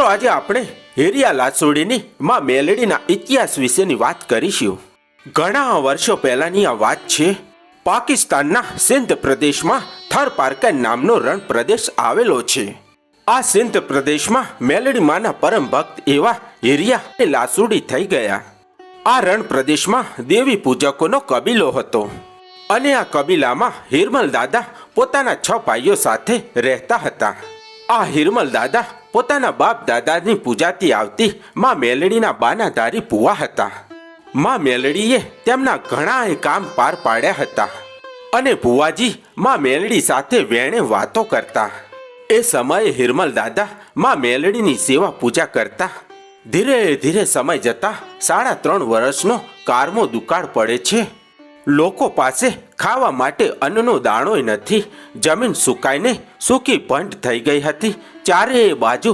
મિત્રો, આજે આપણે હેરિયા લાસોડીની માં મેલડીના ઇતિહાસ વિશેની વાત કરીશું. ઘણા વર્ષો પહેલાની આ વાત છે. પાકિસ્તાનના સિંધ પ્રદેશમાં થર પારકન નામનો રણ પ્રદેશ આવેલો છે. આ સિંધ પ્રદેશમાં મેલડી માના પરમ ભક્ત એવા હેરિયા લાસુડી થઈ ગયા. આ રણ પ્રદેશમાં દેવી પૂજકોનો કબીલો હતો અને આ કબીલામાં હિરમલ દાદા પોતાના 6 ભાઈઓ સાથે રહેતા હતા. આ હિરમલ દાદા પોતાના બાપ દાદાની પૂજાતી આવતી માં મેલડીના બાનાધારી ભુવા હતા. માં મેલડીએ તેમના ઘણા કામ પાર પાડ્યા હતા અને ભુવાજી માં મેલડી સાથે વેણે વાતો કરતા. એ સમયે હિરમલ દાદા માં મેલડીની સેવા પૂજા કરતા. ધીરે ધીરે સમય જતા 3.5 વર્ષનો કારમો દુકાળ પડે છે. લોકો પાસે ખાવા માટે અન્નનો દાણોય નથી. જમીન સુકાઈને સૂકી ભંડ થઈ ગઈ હતી. ચારે બાજુ